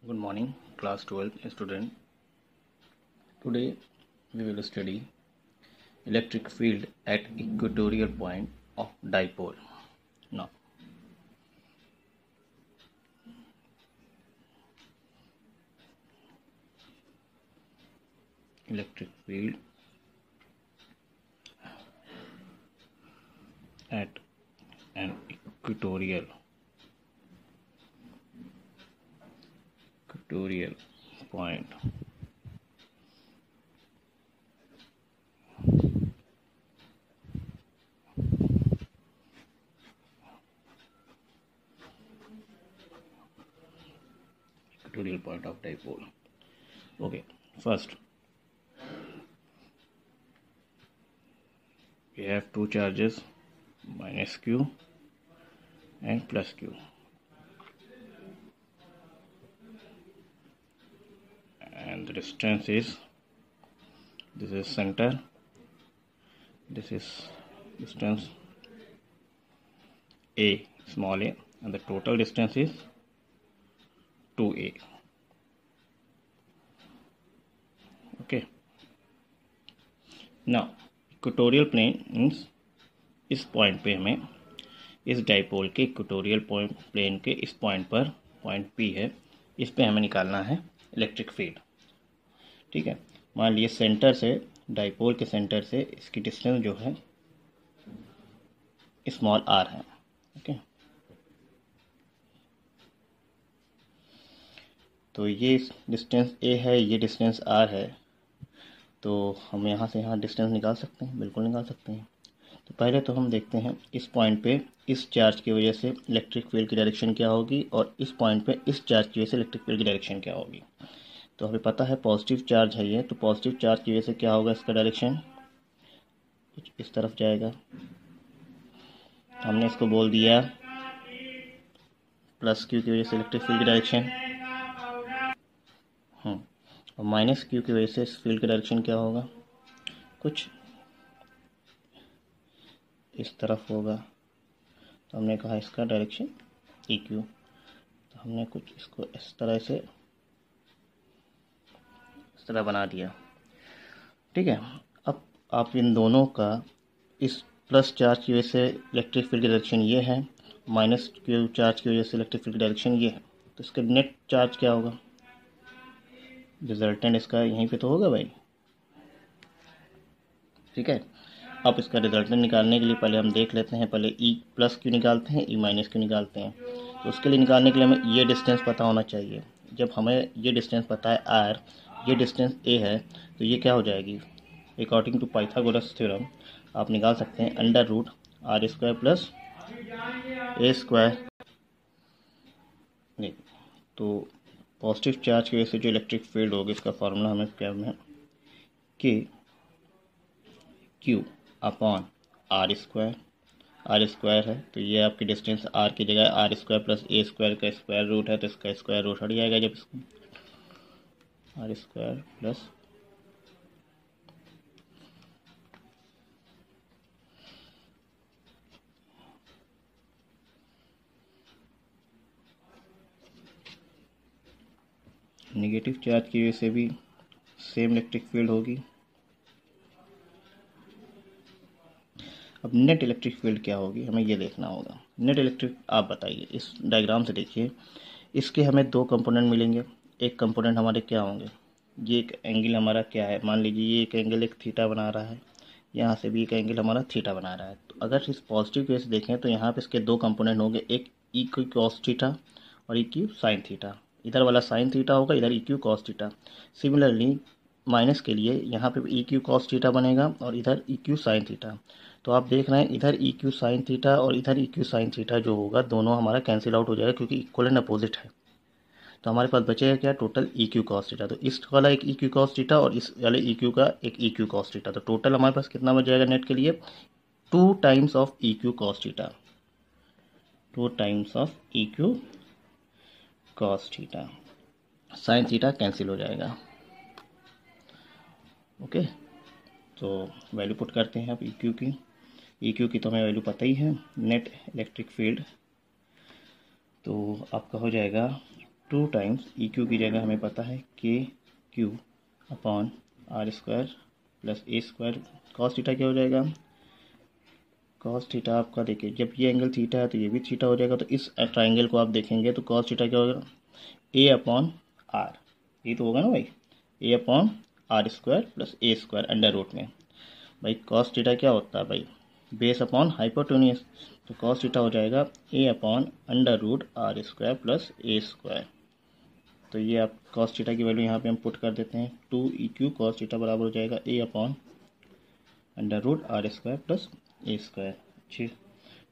Good morning, class 12 student. Today we will study electric field at equatorial point of dipole. Now, electric field at an equatorial point of dipole. Okay, first we have two charges, minus q and plus q, and the distance is, this is center, this is distance a, small a, and the total distance is 2a. Okay, now equatorial plane means इस point पे हमें इस dipole के equatorial plane के इस point पर, point P है, इस पे हमें निकालना है इलेक्ट्रिक फील्ड. ठीक है, मान लीजिए सेंटर से, डाइपोल के सेंटर से इसकी डिस्टेंस जो है स्मॉल आर है. ओके, तो ये डिस्टेंस ए है, ये डिस्टेंस आर है, तो हम यहाँ से यहाँ डिस्टेंस निकाल सकते हैं, बिल्कुल निकाल सकते हैं. तो पहले तो हम देखते हैं इस पॉइंट पे इस चार्ज की वजह से इलेक्ट्रिक फील्ड की डायरेक्शन क्या होगी, और इस पॉइंट पे इस चार्ज की वजह से इलेक्ट्रिक फील्ड की डायरेक्शन क्या होगी. तो हमें पता है पॉजिटिव चार्ज है ये, तो पॉजिटिव चार्ज की वजह से क्या होगा, इसका डायरेक्शन कुछ इस तरफ जाएगा. हमने इसको बोल दिया प्लस क्यू की वजह से इलेक्ट्रिक फील्ड की डायरेक्शन, और माइनस क्यू की वजह से इस फील्ड का डायरेक्शन क्या होगा, कुछ इस तरफ होगा. तो हमने कहा इसका डायरेक्शन ई क्यू, तो हमने कुछ इसको इस तरह बना दिया. ठीक है, अब आप इन दोनों का, इस प्लस चार्ज की वजह से इलेक्ट्रिक फील्ड की डायरेक्शन ये है, माइनस क्यू चार्ज की वजह से इलेक्ट्रिक फील्ड की डायरेक्शन ये है, तो इसका नेट चार्ज क्या होगा, रिजल्टेंट इसका यहीं पे तो होगा भाई. ठीक है, अब इसका रिजल्टेंट निकालने के लिए पहले हम देख लेते हैं, पहले ई प्लस क्यू निकालते हैं, ई माइनस क्यू निकालते हैं. तो उसके लिए निकालने के लिए हमें ये डिस्टेंस पता होना चाहिए. जब हमें ये डिस्टेंस पता है आर, ये डिस्टेंस ए है, तो ये क्या हो जाएगी, अकॉर्डिंग टू पाइथागोरस थ्योरम आप निकाल सकते हैं under root are square plus A square. नहीं, तो पॉजिटिव चार्ज की वजह से जो इलेक्ट्रिक फील्ड होगी, इसका फॉर्मूला हमें क्या है कि क्यू अपॉन आर स्क्वायर है, तो ये आपकी डिस्टेंस आर की जगह आर स्क्वायर प्लस ए स्क्वायर का स्क्वायर रूट है, तो इसका स्क्वायर रूट हट जाएगा. जब इसको r square plus negative charge की वजह से भी सेम इलेक्ट्रिक फील्ड होगी. अब नेट इलेक्ट्रिक फील्ड क्या होगी, हमें ये देखना होगा. नेट इलेक्ट्रिक आप बताइए, इस डायग्राम से देखिए, इसके हमें दो कंपोनेंट मिलेंगे. एक कंपोनेंट हमारे क्या होंगे, ये एक एंगल हमारा क्या है, मान लीजिए ये एक एंगल एक थीटा बना रहा है, यहाँ से भी एक एंगल हमारा थीटा बना रहा है. तो अगर इस पॉजिटिव केस देखें तो यहाँ पे इसके दो कंपोनेंट होंगे, एक ई क्यू कॉस थीटा और ई क्यू साइन थीटा. इधर वाला साइन थीटा होगा, इधर E Q cos theta. Similarly minus के लिए यहाँ पे ई क्यू कॉस थीटा बनेगा और इधर ई क्यू साइन थीटा. तो आप देख रहे हैं इधर ई क्यू साइन थीटा और इधर ई क्यू साइन थीटा जो होगा, दोनों हमारा कैंसिल आउट हो जाएगा क्योंकि इक्वल एंड अपोजिट है. तो हमारे पास बचेगा क्या, total E Q cos theta. तो इस वाला एक ई क्यू कॉस थीटा और इस वाले ई क्यू का एक ई क्यू कॉस थीटा. तो टोटल हमारे पास कितना बच जाएगा नेट के लिए, 2 times of E Q cos theta, 2 times of E Q cos theta. Sine theta cancel हो जाएगा. ओके, तो वैल्यू पुट करते हैं अब ई क्यू की तो हमें वैल्यू पता ही है, नेट इलेक्ट्रिक फील्ड. तो आपका हो जाएगा 2 टाइम्स ई क्यू की जगह हमें पता है k q upon are square plus A square. Cos theta क्या हो जाएगा, कॉस थीटा आपका देखिए जब ये एंगल थीटा है तो ये भी थीटा हो जाएगा, तो इस ट्राइंगल को आप देखेंगे तो कॉस थीटा क्या होगा, ए अपॉन आर, ये तो होगा ना भाई, A upon are square plus A square under root में। भाई कॉस थीटा क्या होता है भाई, बेस अपॉन हाइपोटेन्यूज, तो कॉस थीटा हो जाएगा A upon under root are square plus A square. तो ये आप कॉस थीटा की वैल्यू यहाँ पे हम पुट कर देते हैं, 2 ई क्यू कॉस थीटा बराबर हो जाएगा A upon under root are square plus A square. अच्छी,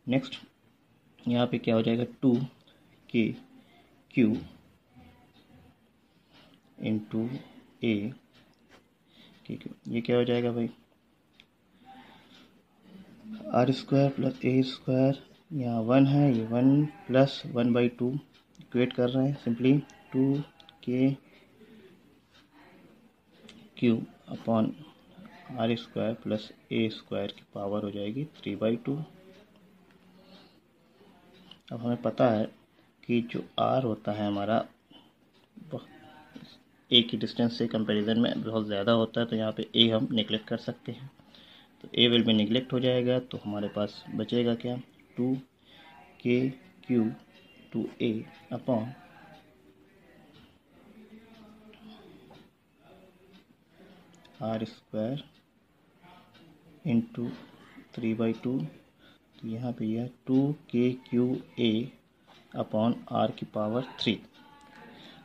नेक्स्ट यहाँ पे क्या हो जाएगा, 2 के क्यू इंटू ए के क्यू, ये क्या हो जाएगा भाई, आर स्क्वायर प्लस ए स्क्वायर, यहाँ 1 है, ये 1 प्लस 1/2 इक्वेट कर रहे हैं simply, 2 k q upon are square plus A square की पावर हो जाएगी 3/2। अब हमें पता है कि जो आर होता है हमारा ए की डिस्टेंस से कंपैरिजन में बहुत ज़्यादा होता है, तो यहाँ पे ए हम निगलेक्ट कर सकते हैं, तो ए विल भी निगलेक्ट हो जाएगा, तो हमारे पास बचेगा क्या, 2 k q two a upon are square into 3/2, तो यहाँ पे यह 2 k q a upon r की पावर 3।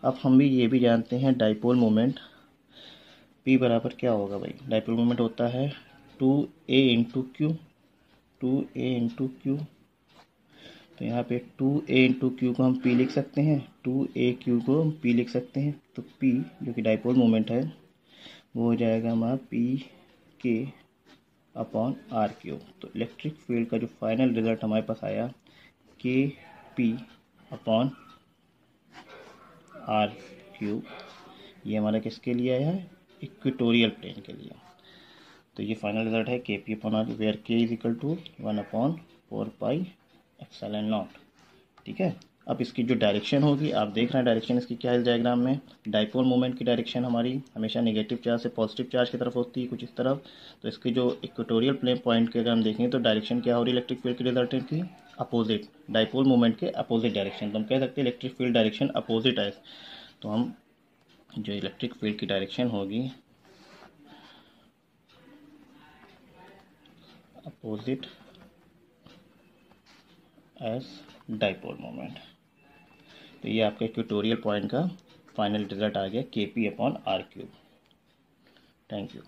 अब हम भी ये भी जानते हैं डाइपोल मोमेंट P बराबर क्या होगा भाई, डाइपोल मोमेंट होता है 2a into Q, 2a into Q, तो यहाँ पे 2a इंटू क्यू को हम P लिख सकते हैं, 2a क्यू को हम P लिख सकते हैं, तो P जो कि डाइपोल मोमेंट है वो हो जाएगा हमारा P के अपॉन आर क्यूब। तो इलेक्ट्रिक फील्ड का जो फाइनल रिजल्ट हमारे पास आया के पी अपॉन आर क्यूब, ये हमारा किसके लिए आया है, इक्वेटोरियल प्लेन के लिए। तो ये फाइनल रिजल्ट है के पी अपॉन आर, वेयर के इज इक्वल टू 1/4πε0। ठीक है, अब इसकी जो डायरेक्शन होगी आप देख रहे हैं डायरेक्शन इसकी क्या है डायग्राम में, डाइपोल मोमेंट की डायरेक्शन हमारी हमेशा नेगेटिव चार्ज से पॉजिटिव चार्ज की तरफ होती है, कुछ इस तरफ। तो इसकी जो इक्वेटोरियल प्लेन पॉइंट के अगर हम देखें तो डायरेक्शन क्या हो रही है इलेक्ट्रिक फील्ड की रिजल्टेंट की, अपोजिट, डाइपोल मोमेंट के अपोजिट डायरेक्शन, तो हम कह सकते हैं इलेक्ट्रिक फील्ड डायरेक्शन अपोजिट है। तो हम जो इलेक्ट्रिक फील्ड की डायरेक्शन होगी अपोजिट एज डाइपोल मोमेंट। तो ये आपका इक्वेटोरियल पॉइंट का फाइनल रिजल्ट आ गया k p upon r cube. Thank you.